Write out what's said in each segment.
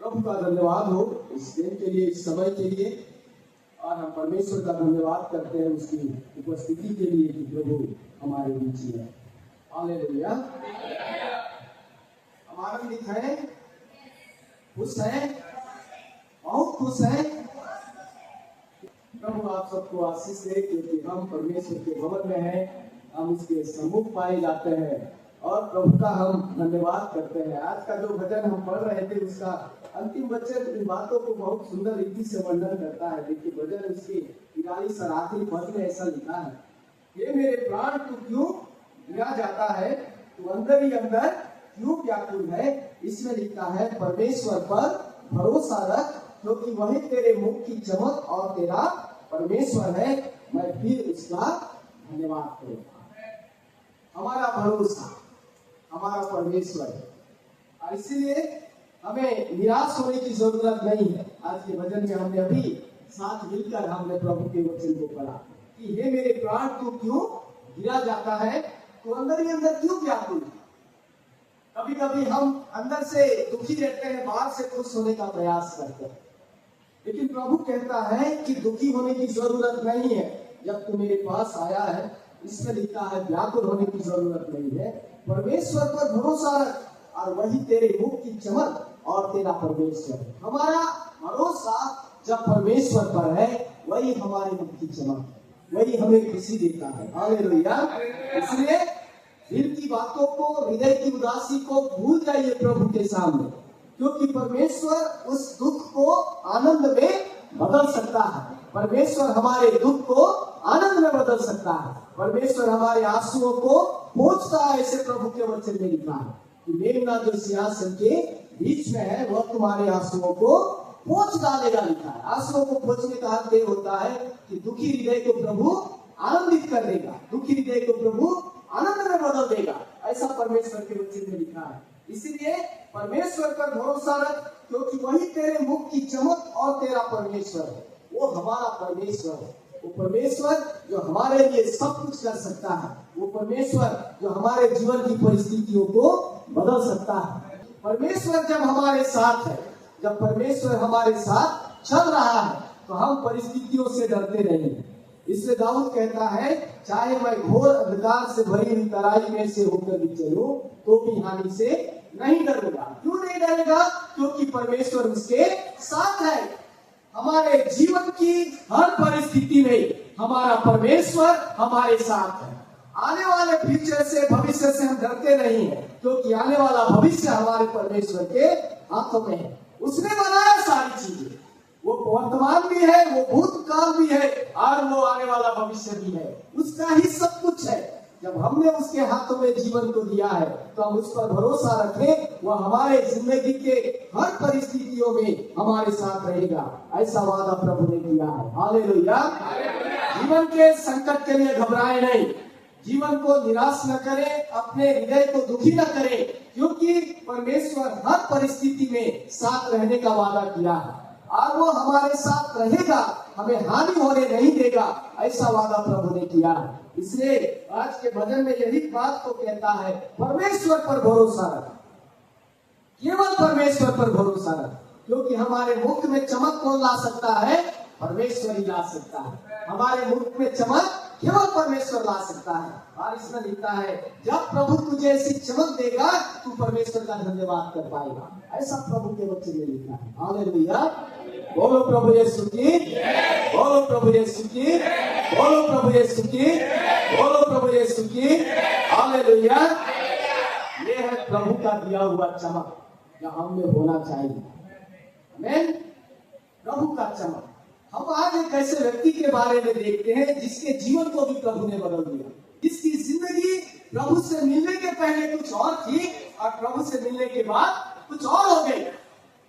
प्रभु का धन्यवाद हो इस दिन के लिए, इस समय के लिए। और हम परमेश्वर का धन्यवाद करते हैं उसकी उपस्थिति के लिए कि प्रभु हमारे बीच में है। हालेलुया। हम आनंदित हैं, खुश हैं, बहुत खुश हैं। प्रभु आप सबको आशीष दे, क्योंकि हम परमेश्वर के भवन में हैं, हम उसके सम्मुख पाए जाते हैं और प्रभु का हम धन्यवाद करते हैं। आज का जो भजन हम पढ़ रहे थे उसका अंतिम वचन इन बातों को बहुत सुंदर रीति से वर्णन करता है। देखिए भजन उसकी 42 और आखिरी पद में ऐसा लिखा है, ये मेरे प्राण तू क्यों गिरा जाता है, तू अंदर ही अंदर क्यों व्याकुल है। इसमें लिखा है परमेश्वर पर भरोसा रख, क्योंकि वही तेरे मुख की चमक और तेरा परमेश्वर है, मैं फिर उसका धन्यवाद करूंगा। हमारा भरोसा हमारा परमेश्वर है और इसीलिए हमें निराश होने की जरूरत नहीं है। आज के भजन में हमने अभी साथ मिलकर हमने प्रभु के वचन को पढ़ा कि हे मेरे प्राण तू क्यों गिरा जाता है, तो अंदर ही अंदर क्यों व्याकुल है। कभी कभी हम अंदर से दुखी रहते हैं, बाहर से खुश होने का प्रयास करते हैं, लेकिन प्रभु कहता है कि दुखी होने की जरूरत नहीं है। जब तू मेरे पास आया है, इसमें लिखा है व्याकुल होने की जरूरत नहीं है। परमेश्वर पर भरोसा रख और वही तेरे मुख की चमक और तेरा परमेश्वर है। हमारा भरोसा जब परमेश्वर पर है, वही हमारे मुख की चमक है, वही हमें खुशी देता है। हालेलुया। इसलिए दिल की बातों को, हृदय की उदासी को भूल जाइए प्रभु के सामने, क्योंकि परमेश्वर उस दुख को आनंद में बदल सकता है। परमेश्वर हमारे दुख को आनंद में बदल सकता है। परमेश्वर हमारे आंसुओं को पोंछता है। ऐसे प्रभु के वचन में लिखा है कि मेमना जो सिंहासन के बीच में है, वह तुम्हारे आंसुओं को पोंछ डालेगा, लिखा है। आंसुओं को पोंछने का अर्थ ये होता है कि दुखी हृदय को प्रभु आनंदित कर देगा, दुखी हृदय को प्रभु आनंद में बदल देगा। ऐसा परमेश्वर के वचन में लिखा है। इसीलिए परमेश्वर पर भरोसा रख, क्योंकि वही तेरे मुख की चमक और तेरा परमेश्वर है। वो हमारा परमेश्वर है, वो परमेश्वर जो हमारे लिए सब कुछ कर सकता है, वो परमेश्वर जो हमारे जीवन की परिस्थितियों को बदल सकता है। परमेश्वर जब हमारे साथ है, जब परमेश्वर हमारे साथ चल रहा है, तो हम परिस्थितियों से डरते नहीं। इसलिए दाऊद कहता है, चाहे मैं घोर अंधकार से भरी हुई तराई में से होकर भी चलूं, तो भी हानि से नहीं डरूंगा। क्यों नहीं डरेगा? क्योंकि परमेश्वर उसके साथ है। हमारे जीवन की हर परिस्थिति में हमारा परमेश्वर हमारे साथ है। आने वाले फ्यूचर से, भविष्य से हम डरते नहीं है, क्योंकि आने वाला भविष्य हमारे परमेश्वर के हाथों में है। उसने बनाया सारी चीजें, वो वर्तमान भी है, वो भूतकाल भी है और वो आने वाला भविष्य भी है। उसका ही सब कुछ है। जब हमने उसके हाथों में जीवन को दिया है, तो हम उस पर भरोसा रखें, वह हमारे जिंदगी के हर परिस्थितियों में हमारे साथ रहेगा। ऐसा वादा प्रभु ने किया है। हालेलुया। जीवन के संकट के लिए घबराए नहीं, जीवन को निराश न करें, अपने हृदय को दुखी न करें, क्योंकि परमेश्वर हर परिस्थिति में साथ रहने का वादा किया है और वो हमारे साथ रहेगा, हमें हानि होने नहीं देगा। ऐसा वादा प्रभु ने किया है। इसलिए आज के भजन में यही बात को कहता है, परमेश्वर पर भरोसा रख, केवल परमेश्वर पर भरोसा रख, क्योंकि हमारे मुख में चमक कौन ला सकता है? परमेश्वर ही ला सकता है। हमारे मुख में चमक केवल परमेश्वर ला सकता है। और इसमें लिखा है, जब प्रभु तुझे ऐसी चमक देगा, तू परमेश्वर का धन्यवाद कर पाएगा। ऐसा प्रभु के वचन में लिखा है। हालेलुया। बोलो प्रभु यीशु की, बोलो प्रभु यीशु की, बोलो प्रभु यीशु की, बोलो प्रभु यीशु की। हालेलुया। ये है प्रभु का दिया हुआ चमक जो हम में होना चाहिए। आमीन। प्रभु का चमक। हम आज एक ऐसे व्यक्ति के बारे में देखते हैं जिसके जीवन को भी प्रभु ने बदल दिया, जिसकी जिंदगी प्रभु से मिलने के पहले कुछ और थी और प्रभु से मिलने के बाद कुछ और हो गई।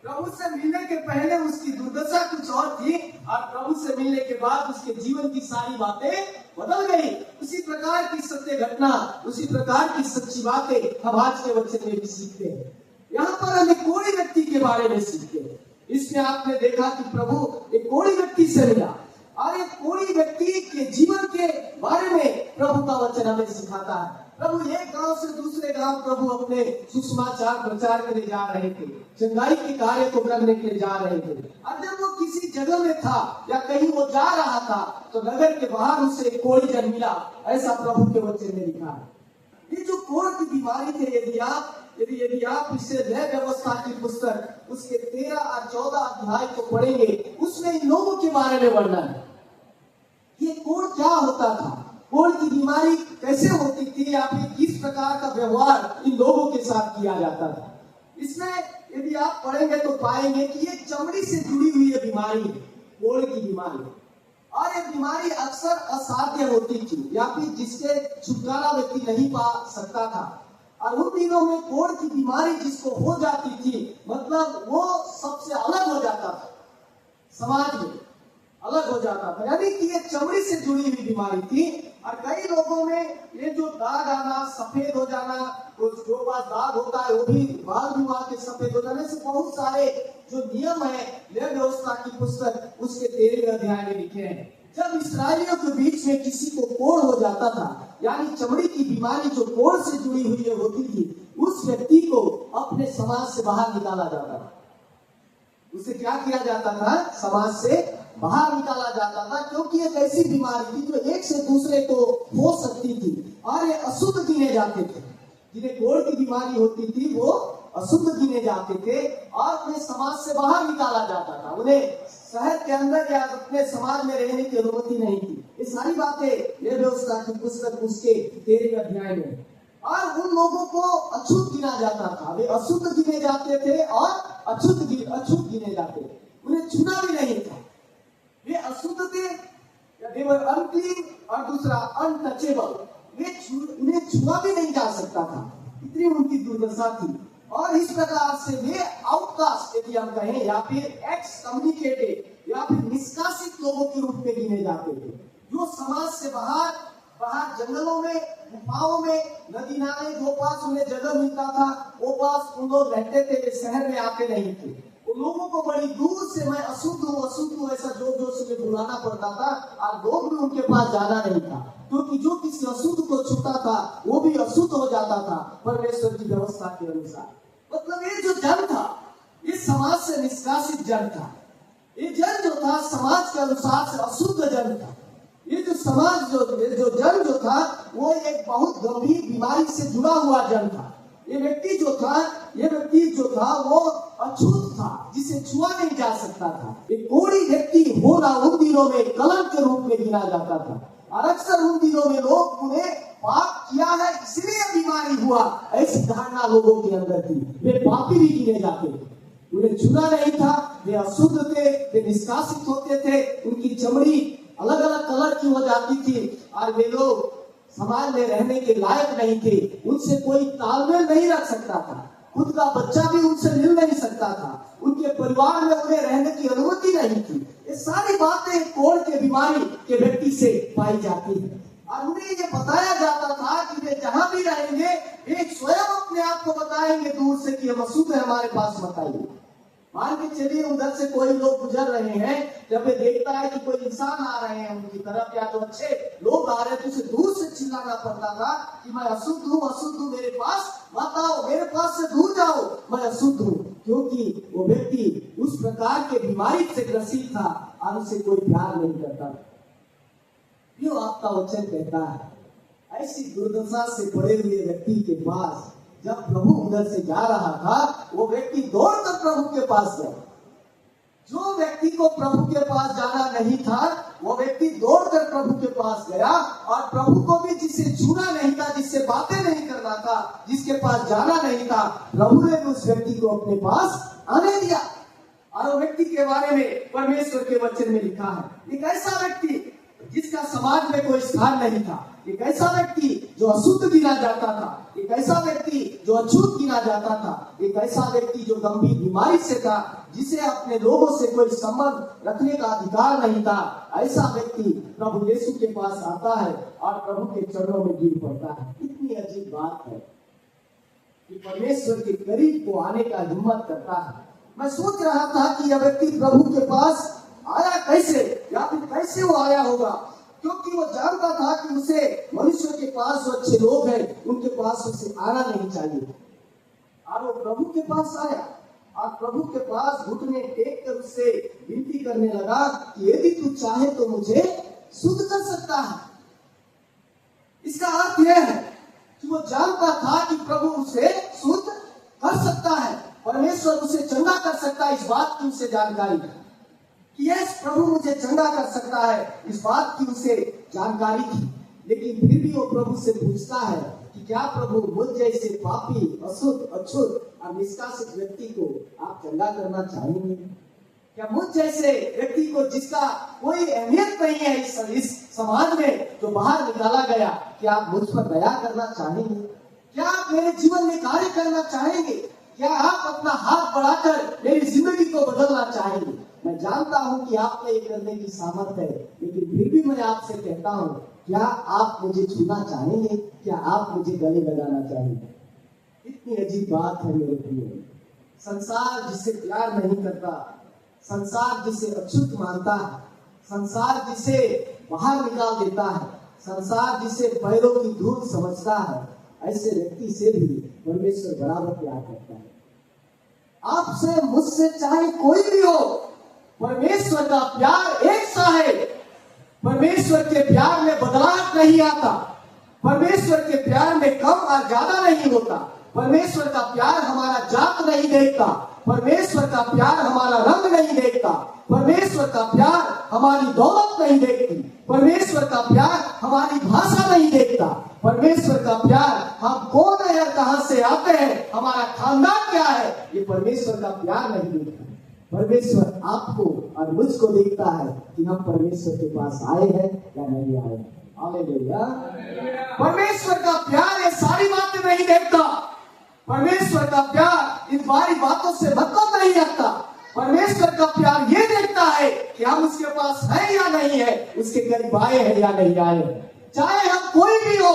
प्रभु से मिलने के पहले उसकी दुर्दशा कुछ और थी और प्रभु से मिलने के बाद उसके जीवन की सारी बातें बदल गई। उसी प्रकार की सत्य घटना, उसी प्रकार की सच्ची बातें हम आज के वचन में भी सीखते हैं। यहाँ पर हम एक कोढ़ी व्यक्ति के बारे में सीखते हैं। इसमें आपने देखा कि प्रभु एक कोढ़ी व्यक्ति से मिला और एक कोढ़ी व्यक्ति के जीवन के बारे में प्रभु का वचन हमें सिखाता है प्रभु एक गांव से दूसरे गांव प्रभु अपने सुसमाचार प्रचार के लिए जा रहे थे, चंगाई के कार्य को करने के लिए जा रहे थे। और जब वो किसी जगह में था या कहीं वो जा रहा था तो नगर के बाहर उसे कोढ़ी जन मिला, ऐसा प्रभु के वचन में लिखा है। ये जो कोढ़ की बीमारी थे, यदि आप इसे नए व्यवस्था की पुस्तक उसके 13 और 14 अध्याय को पढ़ेंगे, उसमें इन लोगों के बारे में वर्णन है। ये कोढ़ क्या होता था, कोढ़ की बीमारी कैसे होती थी, या फिर किस प्रकार का व्यवहार इन लोगों के साथ किया जाता था। इसमें यदि आप पढ़ेंगे तो पाएंगे कि ये चमड़ी से जुड़ी हुई ये बीमारी है, कोढ़ की बीमारी। और ये बीमारी अक्सर असाध्य होती थी, या फिर जिसके छुटकारा व्यक्ति नहीं पा सकता था। और उन दिनों में कोढ़ की बीमारी जिसको हो जाती थी, मतलब वो सबसे अलग हो जाता था, समाज में अलग हो जाता था, यानी कि ये चमड़ी से जुड़ी हुई बीमारी थी। और कई लोगों में ये जो दाग आना, सफेद हो जाना, जो पास दाग होता है वो भी बाल विवाह के सफेद हो जाने से बहुत सारे जो नियम है लेवी व्यवस्था की पुस्तक उसके 13वें अध्याय में लिखे हैं। जब इस्राएलियों के बीच में किसी को कोढ़ हो जाता था, यानी चमड़ी की बीमारी जो कोढ़ से जुड़ी हुई होती थी, उस व्यक्ति को अपने समाज से बाहर निकाला जाता था। उसे क्या किया जाता था, समाज से बाहर निकाला जाता था, क्योंकि एक ऐसी बीमारी थी जो एक से दूसरे को हो सकती थी और ये अशुद्ध गिने जाते थे। जिन्हें कोढ़ की बीमारी होती थी वो अशुद्ध गिने जाते थे और उन्हें समाज से बाहर निकाला जाता था। उन्हें शहर के अंदर या अपने समाज में रहने की अनुमति नहीं थी। ये सारी बातें ये व्यवस्था की पुस्तक उसके 13वें अध्याय में। और उन लोगों को अछूत गिना जाता था, वे अशुद्ध गिने जाते थे और अछूत गिने जाते थे। उन्हें छूना भी नहीं था, वे अशुद्ध थे, they were unclean, और दूसरा अनटचेबल, उन्हें छुआ भी नहीं जा सकता था, इतनी उनकी दुर्दशा थी। और इस प्रकार से वे आउटकास्ट यदि हम कहें, या फिर एक्स कम्युनिकेटेड या फिर निष्कासित लोगों के रूप में गिने जाते थे, जो समाज से बाहर जंगलों में, गुफाओं में, नदी नाले जो पास उन्हें जगह मिलता था वो पास उन लोग रहते थे, वे शहर में आते नहीं थे। उन लोगों को बड़ी दूर से मैं अशुद्ध हूँ ऐसा जोर से बुलाना पड़ता था, और लोग भी उनके पास जाना नहीं था, क्योंकि जो किसी अशुद्ध को छूता था वो भी अशुद्ध हो जाता था परमेश्वर की व्यवस्था के अनुसार। मतलब ये जो जन था, ये समाज से निष्कासित जन था। ये जन जो था समाज के अनुसार से अशुद्ध जन था। ये जो समाज जो जन जो था वो एक बहुत गंभीर बीमारी से जुड़ा हुआ जन था। ये व्यक्ति जो था वो अछूत था, जिसे छुआ नहीं जा सकता था। एक कोढ़ी व्यक्ति होना उन दिनों में कलंक के रूप में गिना जाता था, और अक्सर उन दिनों में लोग उन्हें पाप किया है इसलिए बीमारी हुआ, ऐसी धारणा लोगों के अंदर थी। वे पापी भी गिने जाते थे, उन्हें छुना नहीं था, वे अशुद्ध थे, वे निष्कासित होते थे, उनकी चमड़ी अलग अलग कलर की हो जाती थी, और वे लोग समाज में रहने के लायक नहीं थे। उनसे कोई तालमेल नहीं रख सकता था, खुद का बच्चा भी उनसे मिल नहीं सकता था, उनके परिवार में उन्हें रहने की अनुमति नहीं थी। ये सारी बातें कोढ़ के बीमारी के व्यक्ति से पाई जाती है। और उन्हें ये बताया जाता था कि वे जहां भी रहेंगे वे स्वयं अपने आप को बताएंगे दूर से कि हम अशुद्ध है, हमारे पास मत आइए। मान के चलिए उधर से कोई लोग गुजर रहे हैं, जब वे देखता है कि कोई इंसान आ रहे हैं उनकी तरफ, या तो अच्छे लोग आ रहे हैं, तो उसे दूर से चिल्लाना पड़ता था कि मैं अशुद्ध हूँ, मेरे पास मत आओ, मेरे पास से दूर जाओ, मैं अशुद्ध हूँ। क्योंकि वो व्यक्ति उस प्रकार के बीमारी से ग्रसित था और उसे कोई प्यार नहीं करता। क्यों आपका वचन कहता है ऐसी दुर्दशा से पड़े हुए व्यक्ति के पास जब प्रभु उधर से जा रहा था, वो व्यक्ति दौड़कर प्रभु के पास गया। जो व्यक्ति को प्रभु के पास जाना नहीं था वो व्यक्ति दौड़कर प्रभु के पास गया, और प्रभु को भी जिसे छूना नहीं था, जिससे बातें नहीं करना था, जिसके पास जाना नहीं था, प्रभु ने उस व्यक्ति को अपने पास आने दिया। और वो व्यक्ति के बारे में परमेश्वर के वचन में लिखा है, एक ऐसा व्यक्ति जिसका समाज में कोई स्थान नहीं था, एक ऐसा व्यक्ति जो अशुद्ध गिना जाता था, एक ऐसा व्यक्ति जो अछूत गिना जाता था, एक ऐसा व्यक्ति जो गंभीर बीमारी से था, जिसे अपने लोगों से कोई संबंध रखने का अधिकार नहीं था, ऐसा व्यक्ति प्रभु यीशु के पास आता है और प्रभु के चरणों में गिर पड़ता है। कितनी अजीब बात है कि परमेश्वर के करीब को आने का हिम्मत करता है। मैं सोच रहा था कि यह व्यक्ति प्रभु के पास आया कैसे, या फिर कैसे वो आया होगा। क्योंकि वो जानता था कि उसे मनुष्य के पास जो अच्छे लोग हैं उनके पास उसे आना नहीं चाहिए। और वो प्रभु के पास आया और प्रभु के पास घुटने टेक कर उससे विनती करने लगा कि यदि तू चाहे तो मुझे शुद्ध कर सकता है। इसका अर्थ यह है कि वो जानता था कि प्रभु उसे शुद्ध कर सकता है, परमेश्वर उसे चंगा कर सकता है। इस बात की उसे जानकारी थी कि यस, प्रभु मुझे चंगा कर सकता है, इस बात की उसे जानकारी थी। लेकिन फिर भी वो प्रभु से पूछता है कि क्या प्रभु मुझ जैसे पापी, अशुद्ध, अछूत और निष्कासित व्यक्ति को आप चंगा करना चाहेंगे? क्या मुझ जैसे व्यक्ति को जिसका कोई अहमियत नहीं है इस समाज में, जो बाहर निकाला गया, क्या आप मुझ पर दया करना चाहेंगे? क्या आप मेरे जीवन में कार्य करना चाहेंगे? क्या आप अपना हाथ बढ़ाकर मेरी जिंदगी को बदलना चाहेंगे? मैं जानता हूं कि आप में ये करने की सामर्थ्य है, लेकिन फिर भी मैं आपसे कहता हूं, क्या आप मुझे छूना चाहेंगे? क्या आप मुझे गले लगाना चाहेंगे? इतनी अजीब बात है मेरे प्रिय। संसार जिसे प्यार नहीं करता, संसार जिसे अछूत मानता है, संसार जिसे बाहर निकाल देता है, संसार जिसे पैरों की धूल समझता है, ऐसे व्यक्ति से भी परमेश्वर बराबर प्यार करता है। आपसे, मुझसे, चाहे कोई भी हो, परमेश्वर का प्यार एक सा है। परमेश्वर के प्यार में बदलाव नहीं आता, परमेश्वर के प्यार में कम और ज्यादा नहीं होता, परमेश्वर का प्यार हमारा जात नहीं देखता, परमेश्वर का प्यार हमारा रंग नहीं देखता, परमेश्वर का प्यार हमारी दौलत नहीं देखती, परमेश्वर का प्यार हमारी भाषा नहीं देखता, परमेश्वर का प्यार हम कौन है और कहां से आते हैं, हमारा खानदान क्या है, ये परमेश्वर का प्यार नहीं देखता। परमेश्वर आपको और मुझको देखता है कि हम परमेश्वर के पास आए हैं या नहीं आए। हालेलुया। परमेश्वर का प्यार ये सारी बातें नहीं देखता, परमेश्वर का प्यार इन बारी बातों से मतलब नहीं रखता। परमेश्वर का प्यार ये देखता है कि हम उसके पास है या नहीं है, उसके करीब आए हैं या नहीं आए। चाहे हम कोई भी हो,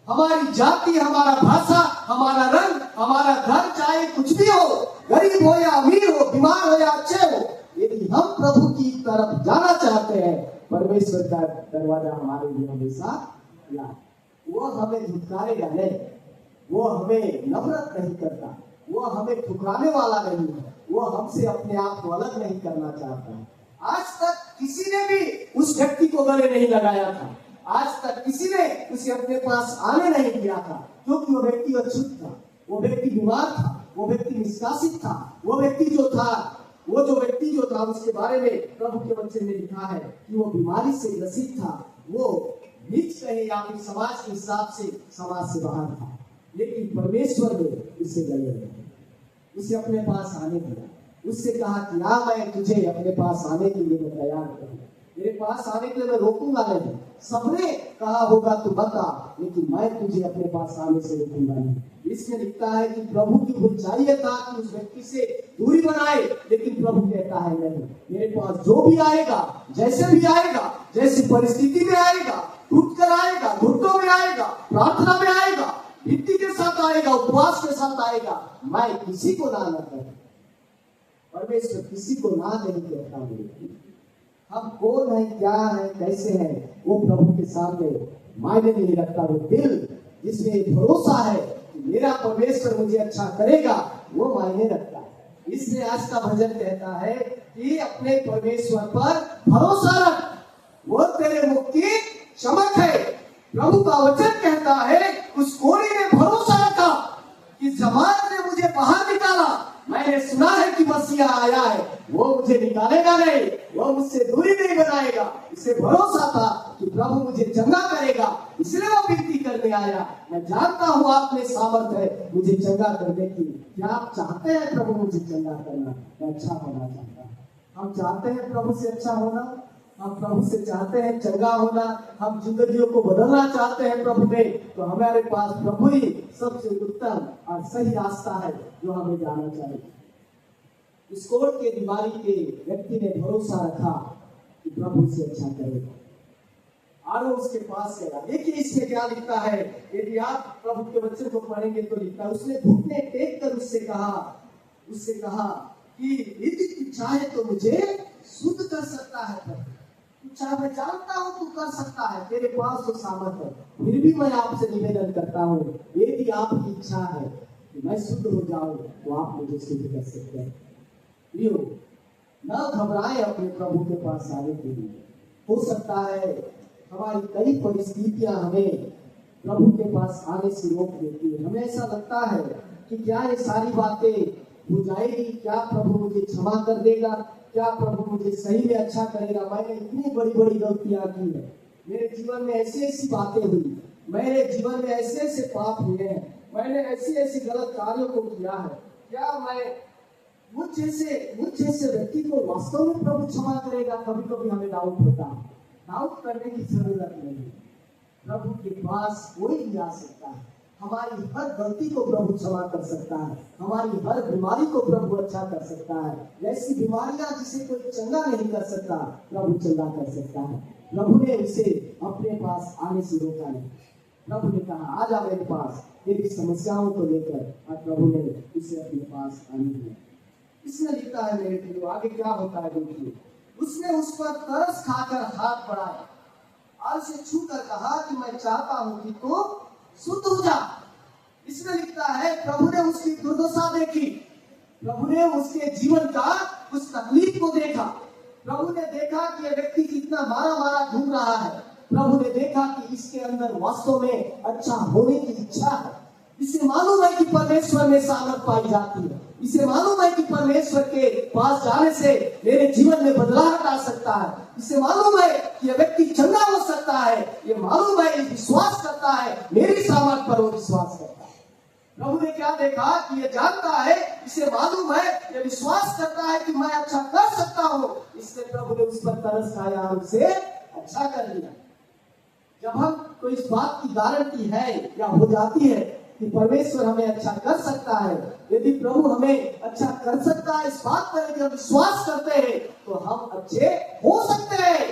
हमारी जाति, हमारा भाषा, हमारा रंग, हमारा घर, चाहे कुछ भी हो, गरीब हो या अमीर हो, बीमार हो या अच्छे हो, यदि हम प्रभु की तरफ जाना चाहते हैं, परमेश्वर का दरवाजा हमारे लिए हमेशा खुला है। वो हमें धुतकारेगा नहीं, वो हमें नफरत नहीं करता, वो हमें ठुकराने वाला नहीं है, वो हमसे अपने आप को अलग नहीं करना चाहता है। आज तक किसी ने भी उस व्यक्ति को गले नहीं लगाया था, आज तक किसी ने उसे अपने पास आने नहीं दिया था, क्योंकि वो व्यक्ति अछूत था, वो व्यक्ति बीमार था, वो व्यक्ति निष्कासित था, वो व्यक्ति जो था उसके बारे में प्रभु के वचन में लिखा है कि वो बीमारी से ग्रसित था, वो नीच कहे या फिर समाज के हिसाब से समाज से बाहर था। लेकिन परमेश्वर ने उसे गले लगाया, उसे अपने पास आने दिया, उससे कहा कि हाँ, मैं तुझे अपने पास आने के लिए मैं तैयार हूँ, मेरे पास आने के लिए मैं रोकूंगा नहीं। सबने कहा होगा तू बता, लेकिन मैं तुझे अपने पास आने से रोकूंगा नहीं। इसमें लिखता है कि प्रभु की भूल चाहिए था कि उस व्यक्ति से दूरी बनाए, लेकिन प्रभु कहता है नहीं, मेरे पास जो भी आएगा, जैसे भी आएगा, जैसी परिस्थिति में आएगा, टूट कर आएगा, घुटनों में आएगा, प्रार्थना में आएगा, भक्ति के साथ आएगा, उपवास के साथ आएगा, मैं किसी को ना करूं। परमेश्वर किसी को ना नहीं कहता। मेरे हम कौन है, क्या है, कैसे है, वो प्रभु के सामने मायने नहीं रखता। वो दिल जिसमें भरोसा है कि मेरा परमेश्वर मुझे अच्छा करेगा, वो मायने रखता है। इसलिए आज का भजन कहता है कि अपने परमेश्वर पर भरोसा रख, वो तेरे मुख की चमक है। प्रभु का वचन कहता है उस कोढ़ी ने भरोसा रखा कि जमात ने मुझे बाहर निकाला, मैंने सुना है कि मसीहा आया है, वो मुझे निकालेगा नहीं, वो मुझसे दूरी नहीं बनाएगा। इसे भरोसा था कि प्रभु मुझे चंगा करेगा, इसलिए वो विनती करने आया। मैं जानता हूँ आप में सामर्थ है मुझे चंगा करने की। क्या आप चाहते हैं प्रभु मुझे चंगा करना? मैं अच्छा होना चाहता हूँ। हम चाहते हैं प्रभु से अच्छा होना, हम प्रभु से चाहते हैं चंगा होना, हम जिंदगियों को बदलना चाहते हैं प्रभु में, तो हमारे पास प्रभु ही सबसे उत्तम और सही रास्ता है जो हमें जाना चाहिए। इस कोर्ट के बीमारी के व्यक्ति ने भरोसा रखा कि प्रभु से अच्छा करेगा और वो उसके पास गया। देखिए इसमें क्या लिखता है, यदि आप प्रभु के वचन को पढ़ेंगे तो लिखता है, उसने घुटने टेक कर उससे कहा कि यदि तू चाहे तो मुझे शुद्ध कर सकता है। चाहे मैं जानता हूँ तू कर सकता है, तेरे पास तो सामर्थ है, फिर भी मैं आपसे निवेदन करता हूँ, यदि आपकी इच्छा है कि मैं शुद्ध हो जाऊं तो आप मुझे शुद्ध कर सकते हैं। प्रियो, न घबराए अपने प्रभु के पास आने के लिए। हो सकता है हमारी कई परिस्थितियां हमें प्रभु के पास आने से रोक देती है। हमें ऐसा लगता है कि क्या ये सारी बातें हो जाएगी, क्या प्रभु मुझे क्षमा कर देगा, क्या प्रभु मुझे सही में अच्छा करेगा। मैंने इतनी बड़ी बड़ी गलतियां की है, मेरे जीवन में ऐसी ऐसी बातें हुई, मेरे जीवन में ऐसे ऐसे पाप हुए हैं, मैंने ऐसी ऐसी गलत कार्यों को किया है, क्या मैं मुझ जैसे व्यक्ति को वास्तव में प्रभु क्षमा करेगा। कभी कभी हमें डाउट होता है। डाउट करने की जरूरत नहीं, प्रभु के पास कोई भी आ सकता है, हमारी हर गलती को प्रभु क्षमा कर सकता है, हमारी हर बीमारी को प्रभु अच्छा कर सकता है। ऐसी बीमारियां जिसे कोई चंगा नहीं कर सकता, प्रभु चंगा कर सकता है। प्रभु ने उसे अपने पास आने से रोका नहीं। प्रभु ने कहा, आ जा मेरे पास तेरी समस्याओं को लेकर, और प्रभु ने उसे अपने पास आने दिया। इसमें लिखा है मेरे प्रियो, आगे क्या होता है देखिए। उसने उस पर तरस खाकर हाथ बढ़ाया और उसे छूकर कहा कि मैं चाहता हूं कि तू शुद्ध हो जा। इसमें लिखता है प्रभु ने उसकी दुर्दशा देखी, प्रभु ने उसके जीवन का उस तकलीफ को देखा। प्रभु ने देखा कि यह व्यक्ति कितना मारा मारा घूम रहा है। प्रभु ने देखा कि इसके अंदर वास्तव में अच्छा होने की इच्छा है। इसे मालूम है कि परमेश्वर में सामर्थ पाई जाती है। इसे मालूम है कि परमेश्वर के पास जाने से मेरे जीवन में बदलाव आ सकता है। इसे मालूम है कि यह व्यक्ति चंगा हो सकता है। ये मालूम है, विश्वास करता है, मेरी सामर्थ पर वो विश्वास करता है। प्रभु ने क्या देखा कि ये जानता है, इसे मालूम है, ये विश्वास करता है कि मैं अच्छा कर सकता हूँ। इसलिए प्रभु ने उस पर तरस खाया और उसे अच्छा कर लिया। जब हम कोई इस बात की गारंटी है या हो जाती है कि परमेश्वर हमें अच्छा कर सकता है, यदि प्रभु हमें अच्छा कर सकता है, इस बात पर यदि हम विश्वास करते हैं तो हम अच्छे हो सकते हैं।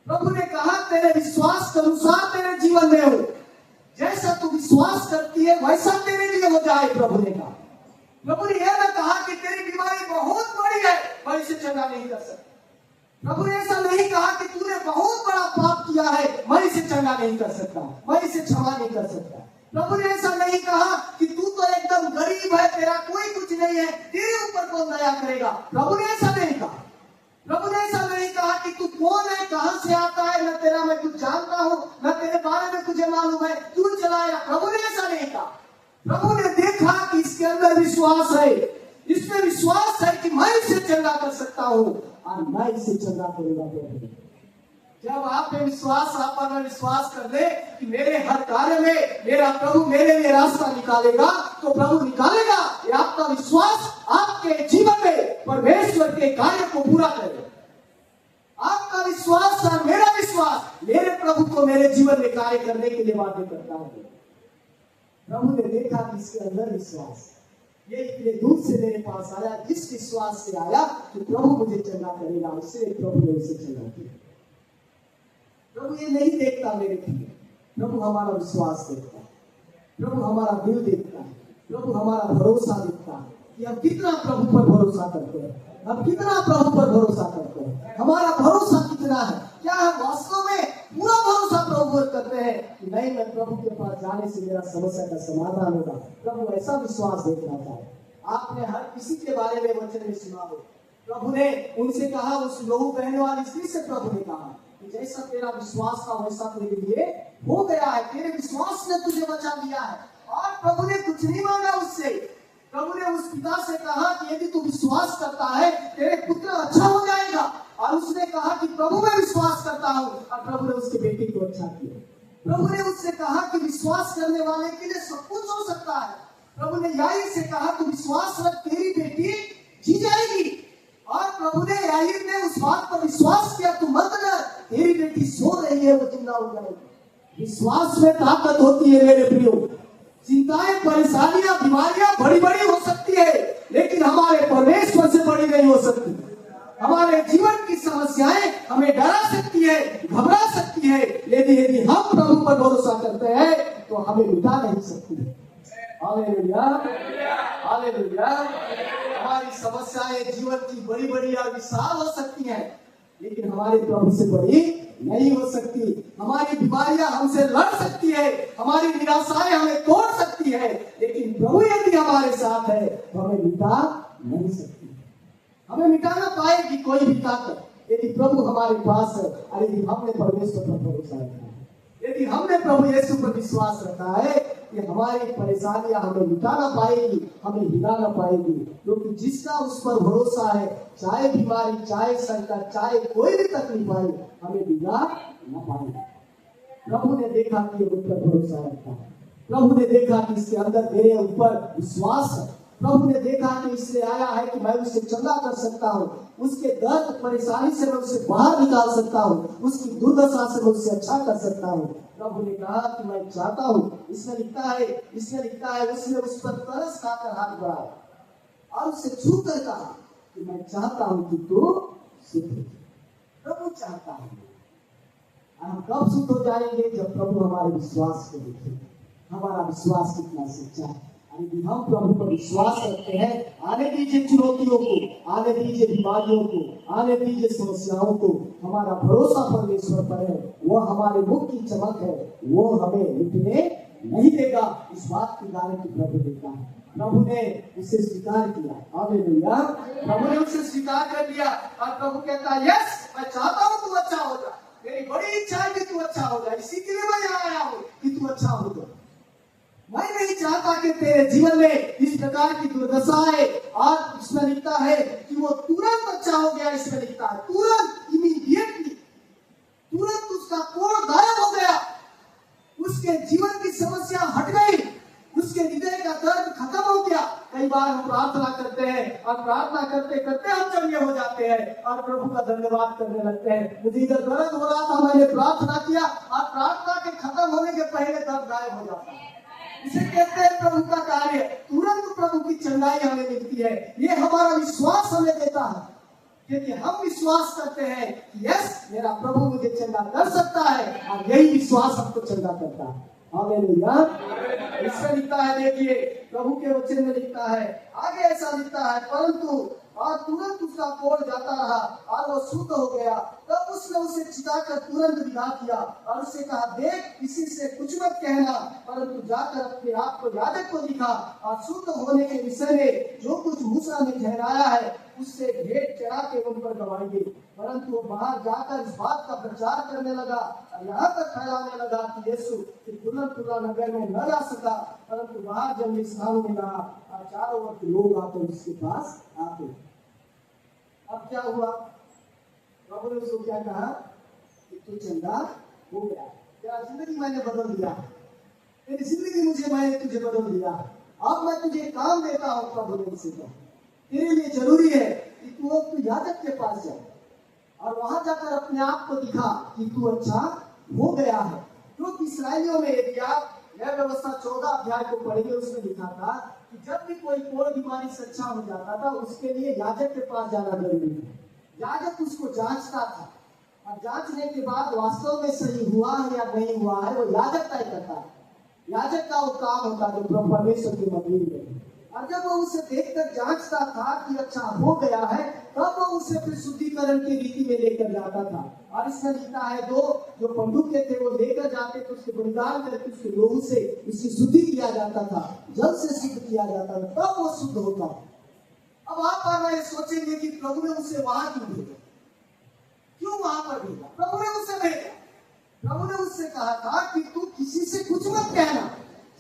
प्रभु ने कहा, तेरे विश्वास के अनुसार तेरे जीवन में हो, जैसा तू विश्वास करती है वैसा तेरे लिए हो जाए। प्रभु ने कहा, प्रभु ने यह ना कहा कि तेरी बीमारी बहुत बड़ी है, मैं इसे चंगा नहीं कर सकता। प्रभु ने ऐसा नहीं कहा कि तूने बहुत बड़ा पाप किया है, मैं इसे चंगा नहीं कर सकता, मैं इसे क्षमा नहीं कर सकता। प्रभु ने ऐसा नहीं कहा कि तू तो एकदम गरीब है, तेरा कोई कुछ नहीं है, तेरे ऊपर कौन दया करेगा। प्रभु ने ऐसा नहीं कहा। प्रभु ने ऐसा नहीं कहा कि तू कौन है, कहां से आता है, न तेरा मैं कुछ जानता हूं, न तेरे बारे में कुछ मालूम है, तू चलाएगा। प्रभु ने ऐसा नहीं कहा। प्रभु ने देखा कि इसके अंदर विश्वास है, इसमें विश्वास है कि मैं इसे चंगा कर सकता हूं और मैं इसे चंगा करूंगा। प्रभु, जब आप में विश्वास, आप पर विश्वास कर ले कि मेरे हर कार्य में मेरा प्रभु मेरे लिए रास्ता निकालेगा, तो प्रभु निकालेगा। ये आपका विश्वास आपके जीवन में परमेश्वर के कार्य को पूरा करेगा। आपका विश्वास और मेरा विश्वास मेरे प्रभु को मेरे जीवन में कार्य करने के लिए बाध्य करता है। प्रभु ने देखा कि इसके अंदर विश्वास, ये इतने दूर से मेरे पास आया, इस विश्वास से आया कि प्रभु मुझे चंगा करेगा, इसलिए प्रभु ने उसे चंगा किया। प्रभु ये नहीं देखता मेरे लिए, प्रभु हमारा विश्वास देखता है, प्रभु हमारा दिल देखता है, प्रभु हमारा भरोसा देखता है कि हम कितना प्रभु पर भरोसा करते हैं, हम कितना प्रभु पर भरोसा करते हैं, हमारा भरोसा कितना है। क्या हम वास्तव में पूरा भरोसा प्रभु पर करते हैं कि नहीं, मैं प्रभु के पास जाने से मेरा समस्या का समाधान होगा। प्रभु ऐसा विश्वास देखना चाहे। आपने हर किसी के बारे में वचन में सुना हो, प्रभु ने उनसे कहा, उस लहू बहने वाली स्त्री से प्रभु ने कहा, जैसा तेरा विश्वास था वैसा तेरे लिए हो गया है, तेरे विश्वास ने तुझे बचा लिया है। और प्रभु ने कुछ नहीं मांगा उससे। प्रभु ने उस पिता से कहा कि यदि तू विश्वास करता है तेरे पुत्र अच्छा हो जाएगा। और उसने कहा कि प्रभु मैं विश्वास करता हूँ, और प्रभु ने उसके बेटे को अच्छा किया। प्रभु ने उससे कहा कि विश्वास करने वाले के लिए सब कुछ हो सकता है। प्रभु ने याईर से कहा तू विश्वास रख, तेरी बेटी जी जाएगी। और प्रभु ने याईर ने उस बात पर विश्वास किया, तू मत डर, तेरी बेटी सो रही है, वो जिंदा हो जाएगी। विश्वास में ताकत होती है मेरे प्रियो। चिंताएं, परेशानियां, बीमारियां बड़ी बड़ी हो सकती है, लेकिन हमारे परमेश्वर से बड़ी नहीं हो सकती। हमारे जीवन की समस्याएं हमें डरा सकती है, घबरा सकती है, लेकिन यदि हम प्रभु पर भरोसा करते हैं तो हमें मिटा नहीं सकती। Hallelujah, hallelujah. हमारी समस्याएं जीवन की बड़ी बड़ी और विशाल हो सकती हैं, लेकिन हमारे प्रभु से बड़ी नहीं हो सकती। हमारी बीमारियां हमसे लड़ सकती है, हमारी निराशाएं हमें तोड़ सकती है, लेकिन प्रभु यदि हमारे साथ है तो हमें मिटा नहीं सकती, हमें मिटा ना पाएगी कोई भी ताकत। यदि प्रभु हमारे पास है और यदि हमने परमेश्वर पर भरोसा रखा है, यदि हमने प्रभु यीशु पर विश्वास रखा है कि हमारी परेशानियां हमें मिटा ना पाएगी, हमें हिला ना पाएगी, क्योंकि जिसका उस पर भरोसा है, चाहे बीमारी, चाहे संकट, चाहे कोई भी तकलीफ आए, हमें बिगाड़ ना पाएगी। प्रभु ने देखा कि ये मुझ पर भरोसा रखता है, प्रभु ने देखा कि इसके अंदर मेरे ऊपर विश्वास है, प्रभु ने देखा कि इसलिए आया है कि मैं उसे चंगा कर सकता हूँ, उसके दर्द परेशानी से मैं उसे बाहर निकाल सकता हूँ, उसकी दुर्दशा से मैं उसे अच्छा कर सकता हूँ। प्रभु ने कहा कि मैं चाहता हूँ, इसमें लिखता है उसने उस पर तरस खाकर हाथ बढ़ाया और उसे छू कर कहा कि मैं चाहता हूँ कि तू शुद्ध हो। प्रभु चाहता है। हम कब शुद्ध हो जाएंगे? जब प्रभु हमारे विश्वास को देखेंगे, हमारा विश्वास कितना सच्चा है। यदि हम प्रभु पर विश्वास रखते हैं, आने दीजिए चुनौतियों को, आने दीजिए बीमारियों को, आने दीजिए समस्याओं को, हमारा भरोसा परमेश्वर पर है, वो हमारे मुख की चमक है, वो हमें मिटने नहीं देगा। इस बात की गारंटी प्रभु देता है। प्रभु ने उसे स्वीकार किया, हालेलुया। प्रभु ने उसे स्वीकार कर लिया और प्रभु कहता है, यस, मैं चाहता हूँ तू अच्छा हो जा, मेरी बड़ी इच्छा है कि तू अच्छा हो जाए, इसी के लिए मैं यहाँ आया हूँ कि तू अच्छा हो जाए। मैं नहीं चाहता कि तेरे जीवन में इस प्रकार की दुर्दशा है। और इसमें लिखता है कि वो तुरंत अच्छा हो गया, इसमें लिखता है तुरंत, इमीडिएटली, तुरंत उसका कोढ़ गायब हो गया, उसके जीवन की समस्या हट गई, उसके हृदय का दर्द खत्म हो गया। कई बार हम प्रार्थना करते हैं और प्रार्थना करते करते हम चंगे हो जाते हैं और प्रभु का धन्यवाद करने लगते हैं। मुझे इधर दर्द हो रहा था, मैंने प्रार्थना किया और प्रार्थना के खत्म होने के पहले दर्द गायब हो जाता है। इसे कहते हैं प्रभु का कार्य, तुरंत प्रभु की चंगाई हमें मिलती है। ये हमारा विश्वास हमें देता है, क्योंकि हम विश्वास करते हैं कि यस, मेरा प्रभु मुझे चंगा कर सकता है, और यही विश्वास हमको चंगा करता है। हालेलुया। इसमें लिखता है, देखिए प्रभु के वचन में लिखता है, आगे ऐसा लिखता है, परंतु और तुरंत उसका कोढ़ जाता रहा और वो शुद्ध हो गया। तब उसने उसे चिताकर तुरंत विदा किया और उसे कहा, देख, किसी से कुछ मत कहना, परंतु जाकर अपने आप को याजक को दिखा और शुद्ध होने के विषय में जो कुछ मूसा ने ठहराया है उससे भेंट चढ़ा के उन पर गवाएंगे। परंतु वो बाहर जाकर इस बात का प्रचार करने लगा और यहाँ तक फैलाने लगा कि यीशु तुला नगर में न जा सका, परंतु बाहर जब मिस्रान में रहा और चारों ओर के लोग आते उसके पास आते। अब क्या हुआ? प्रभु ने उसको क्या कहा कि तू चंगा हो गया, तेरा जिंदगी मैंने बदल दिया, तेरी जिंदगी मैंने तुझे बदल दिया, अब मैं तुझे काम देता हूँ। प्रभु ने उसे कहा, तेरे लिए जरूरी है कि तू याजक के पास जा और वहां जाकर अपने आप को दिखा कि तू अच्छा हो गया है। क्योंकि इस्राएलियों में यदि आप नया व्यवस्था 14 अध्याय को पढ़ेंगे, उसमें लिखा था कि जब भी कोई बीमारी से अच्छा हो जाता था, उसके लिए याजक के पास जाना जरूरी था। याजक उसको जांचता था और जांचने के बाद वास्तव में सही हुआ है या नहीं हुआ है, वो याजक तय करता है। याजक का वो काम होता है जो परमेश्वर के मंदिर में। और जब वो उसे देखकर जांचता था कि अच्छा हो गया है, तब वो उसे फिर शुद्धिकरण की रीति में लेकर जाता था। और इसमें लिखा है, दो जो पंडुक के थे वो लेकर जाते थे, उसके बलिदान करके उसके लोगों से उसकी शुद्धि किया जाता था, जल से शुद्ध किया जाता था, तब वो शुद्ध होता। अब आप और मैं सोचेंगे कि प्रभु ने उसे वहां क्यों भेजा, क्यों वहां पर भेजा? प्रभु ने उसे भेजा, प्रभु ने उससे कहा था कि तू किसी से कुछ मत कहना,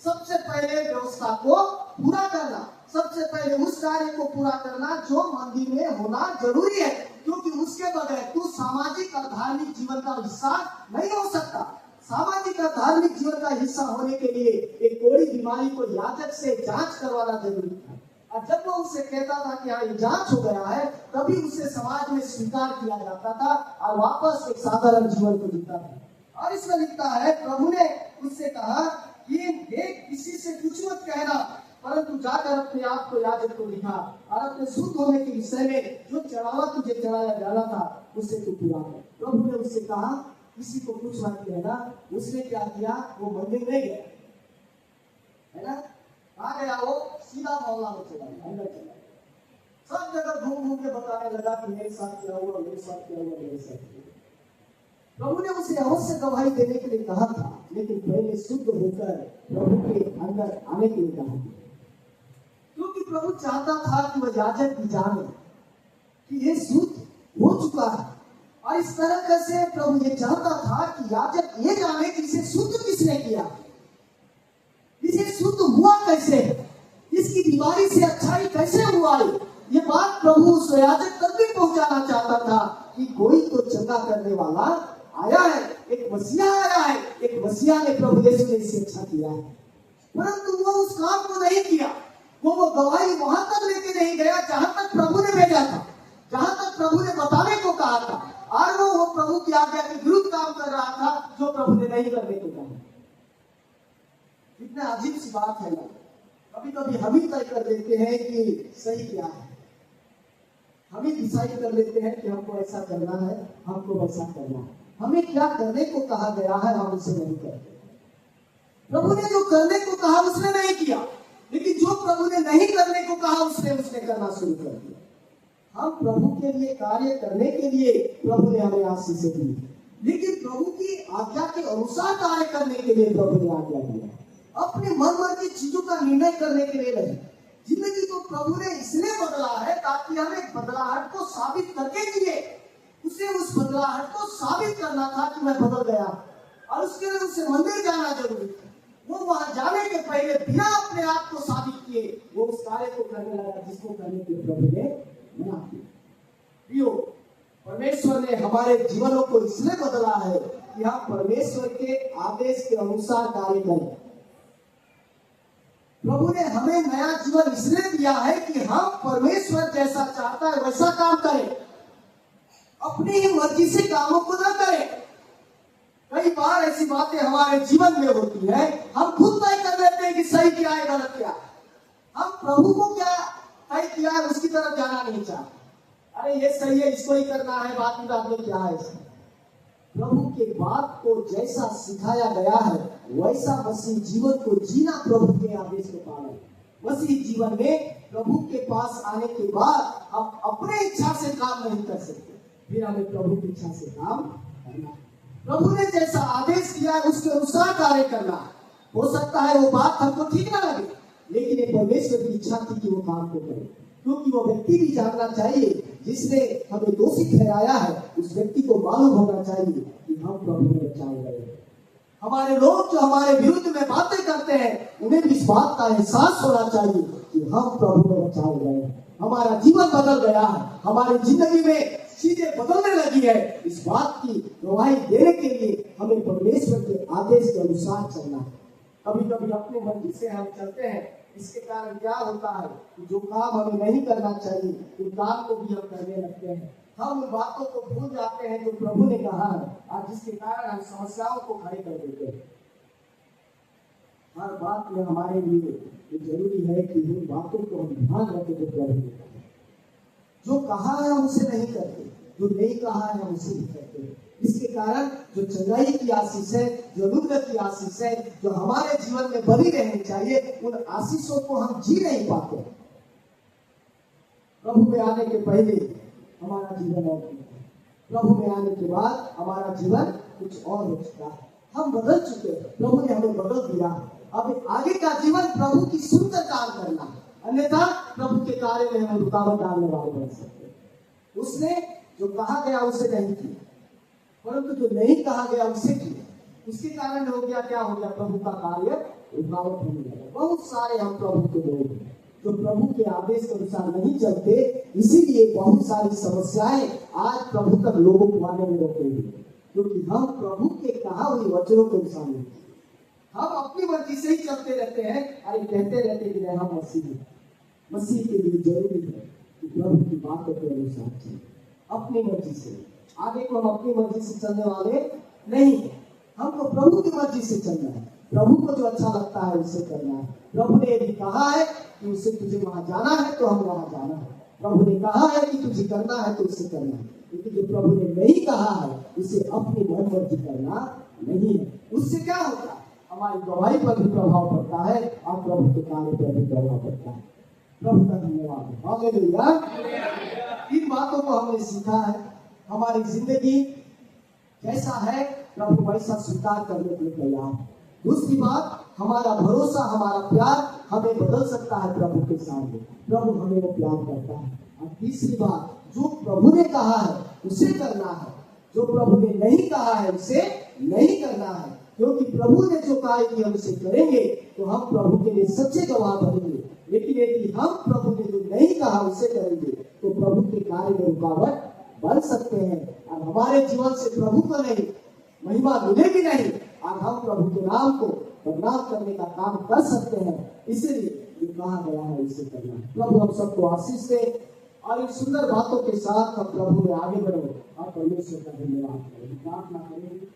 सबसे पहले व्यवस्था को पूरा करना, सबसे पहले उस कार्य को पूरा करना जो मंदिर में होना जरूरी है, क्योंकि उसके बगैर तू सामाजिक और धार्मिक जीवन का हिस्सा नहीं हो सकता। सामाजिक और धार्मिक जीवन का हिस्सा होने के लिए एक कोई बीमारी को याजक से जांच करवाना जरूरी था। और जब वो उसे कहता था कि हाँ ये जांच हो गया है, तभी उसे समाज में स्वीकार किया जाता था और वापस एक साधारण जीवन को जीता था। और इसमें लिखता है, प्रभु ने उससे कहा कि देख, किसी से कुछ मत कहना, परंतु जाकर अपने आप को याजक को दिखा और अपने शुद्ध होने के विषय में जो चढ़ावा तुझे चढ़ाया जाना था उसे तू पूरा कर। प्रभु ने उससे कहा किसी को कुछ मत कहना। उसने क्या किया? वो मंदिर नहीं गया, है ना? कहाँ गया? वो सीधा मोहल्ला में चला गया, अंदर चला गया। सब जगह घूम घूम के बताने लगा कि मेरे साथ क्या हुआ, मेरे साथ क्या हुआ, मेरे साथ क्या हुआ। प्रभु ने उसे अवश्य गवाही देने के लिए कहा था, लेकिन पहले शुद्ध होकर प्रभु के अंदर आने के लिए कहा था, क्योंकि प्रभु चाहता था कि वह याजक भी जाने कि ये शुद्ध हो चुका है। और इस तरह से प्रभु ये चाहता था कि याजक ये जाने कि इसे शुद्ध किसने किया, इसे शुद्ध हुआ कैसे, इसकी बीमारी से अच्छाई कैसे हुआ। ये बात प्रभु उस याजक तक भी पहुंचाना चाहता था कि कोई तो चंगा करने वाला आया है, एक मसीहा आया है, एक मसीहा ने प्रभु यीशु ने इसे अच्छा किया है। परंतु वो उस काम को नहीं किया, वो गवाही वहां तक लेके नहीं गया जहां तक प्रभु ने भेजा था, जहां तक प्रभु ने बताने को कहा था, और वो प्रभु की आज्ञा के विरुद्ध काम कर रहा था जो प्रभु ने नहीं करने को कहा। कितना अजीब सी बात है ना। कभी कभी हम ही तय कर देते हैं कि सही क्या है, हम ही डिसाइड कर लेते हैं कि हमको ऐसा करना है, हमको वैसा करना है। हमें क्या करने को कहा गया है हम उसे नहीं करते। प्रभु ने जो करने को कहा उसने नहीं किया, लेकिन जो प्रभु ने नहीं करने को कहा उसने करना शुरू कर दिया। हम प्रभु के लिए कार्य करने के लिए प्रभु ने हमें आशीष दी, लेकिन प्रभु की आज्ञा के अनुसार कार्य करने के लिए प्रभु ने आज्ञा दिया। अपने मन मर्जी चीजों का निर्णय करने के लिए नहीं। जिंदगी को प्रभु ने इसलिए बदला है ताकि हम एक बदलाहट को साबित करके जिए। उसे उस बदलाहट को साबित करना था कि मैं बदल गया, और उसके लिए उसे मंदिर जाना जरूरी था। वो वहां जाने के पहले बिना अपने आप को साबित किए वो उस कार्य को करने लगा जिसको करने के प्रभु ने मना किया। परमेश्वर ने हमारे जीवनों को इसलिए बदला है कि हम परमेश्वर के आदेश के अनुसार कार्य करें। प्रभु ने हमें नया जीवन इसलिए दिया है कि हम परमेश्वर जैसा चाहता है वैसा काम करें, अपनी ही मर्जी से कामों को न करें। कई बार ऐसी बातें हमारे जीवन में होती है, हम खुद तय कर लेते हैं कि सही क्या है गलत क्या। हम प्रभु को क्या तय किया है उसकी तरफ जाना नहीं चाहते। अरे ये सही है, इसको ही करना है, बात में क्या है इसमें। प्रभु के बात को जैसा सिखाया गया है वैसा मसीह जीवन को जीना, प्रभु के आदेश के पालन। मसीह जीवन में प्रभु के पास आने के बाद हम अपने इच्छा से काम नहीं कर सकते, फिर हमें प्रभु की इच्छा से काम करना है। प्रभु ने जैसा आदेश किया उसके अनुसार कार्य करना। हो सकता है वो बात हमको ठीक ना लगे, लेकिन ये परमेश्वर की इच्छा थी कि वो काम को करे, क्योंकि वो व्यक्ति भी जानना चाहिए जिसने हमें दोषी ठहराया है, उस व्यक्ति को मालूम होना चाहिए कि हम प्रभु में बचाए गए हैं। हमारे लोग जो हमारे विरुद्ध में बातें करते हैं उन्हें भी इस बात का एहसास होना चाहिए कि हम प्रभु में बचाए गए हैं। हमारा जीवन बदल गया है, हमारी जिंदगी में चीजें बदलने लगी है। इस बात की गवाही देने के लिए हमें परमेश्वर के आदेश के अनुसार चलना है। कभी कभी अपने मर्जी से हम चलते हैं, इसके कारण क्या होता है कि जो काम हमें नहीं करना चाहिए उन काम को भी हम करने लगते हैं। हम उन बातों को भूल जाते हैं जो प्रभु ने कहा है, और जिसके कारण हम समस्याओं को खड़े कर देते हैं। हर बात में हमारे लिए ये जरूरी है कि उन बातों को हम ध्यान रखें जो प्रभु ने कहा। जो कहा है हम उसे नहीं करते, जो नहीं कहा है हम उसे भी करते हैं। इसके कारण जो चंगाई की आशीष है, जो अनुग्रह की आशीष है, जो हमारे जीवन में बनी रहनी चाहिए, उन आशीषों को हम जी नहीं पाते। प्रभु में आने के पहले हमारा जीवन और प्रभु में आने के बाद हमारा जीवन कुछ और हो चुका है। हम बदल चुके हैं, प्रभु ने हमें बदल दिया। अब आगे का जीवन प्रभु की सुनकर काम करना है, अन्यथा प्रभु के कार्य में हम रुकावट डालने वाले बन सकते हैं। उसने जो कहा गया उसे नहीं किया, परंतु जो नहीं कहा गया उसे किया। उसके कारण हो गया, क्या हो गया, प्रभु का कार्य रुकावट होने लगा। बहुत सारे हम प्रभु के लोग हैं जो प्रभु के आदेश के अनुसार नहीं चलते, इसीलिए बहुत सारी समस्याएं आज प्रभु तक लोगों को आने में रोक रही है, क्योंकि हम प्रभु के कहा हुई वचनों के अनुसार नहीं, हम अपनी मर्जी से ही चलते रहते हैं। अरे कहते रहते कि हम मसीह हैं। मसीह के लिए जरूरी है कि प्रभु की बातों के अनुसार चले, अपनी मर्जी से। आगे को हम अपनी मर्जी से चलने वाले नहीं है, हमको प्रभु की मर्जी से चलना है। प्रभु को जो अच्छा लगता है उसे करना है। प्रभु ने यदि कहा है कि उसे तुझे वहां जाना है तो हम वहां जाना है। प्रभु ने कहा है कि तुझे करना है तो उसे करना है, लेकिन जो प्रभु ने नहीं कहा है उसे अपनी मन मर्जी करना नहीं है। उससे क्या होता है, हमारी गवाही पर भी प्रभाव पड़ता है और प्रभु के कार्य पर भी प्रभाव पड़ता है। प्रभु का धन्यवाद। हालेलुया। इन बातों को हमने सीखा है। हमारी जिंदगी कैसा है, प्रभु वैसा स्वीकार करने के लिए तैयार है। दूसरी बात, हमारा भरोसा, हमारा प्यार हमें बदल सकता है प्रभु के सामने। प्रभु हमें वो प्यार करता है। और तीसरी बात, जो प्रभु ने कहा है उसे करना है, जो प्रभु ने नहीं कहा है उसे नहीं करना है। क्योंकि प्रभु ने जो कहा है कि हम उसे करेंगे तो हम प्रभु के लिए सच्चे गवाह बनेंगे। लेकिन यदि हम प्रभु ने जो नहीं कहा उसे करेंगे तो प्रभु के कार्य में रुकावट बन सकते हैं और हमारे जीवन से प्रभु को नहीं महिमा मिलेगी नहीं और हम प्रभु के नाम को बदनाम करने का काम कर सकते हैं। इसलिए जो कहा गया है उसे करना है। प्रभु हम सबको आशीष दे और इन सुंदर बातों के साथ हम प्रभु में आगे बढ़ो और परमेश्वर का धन्यवाद करें। प्रार्थना करें।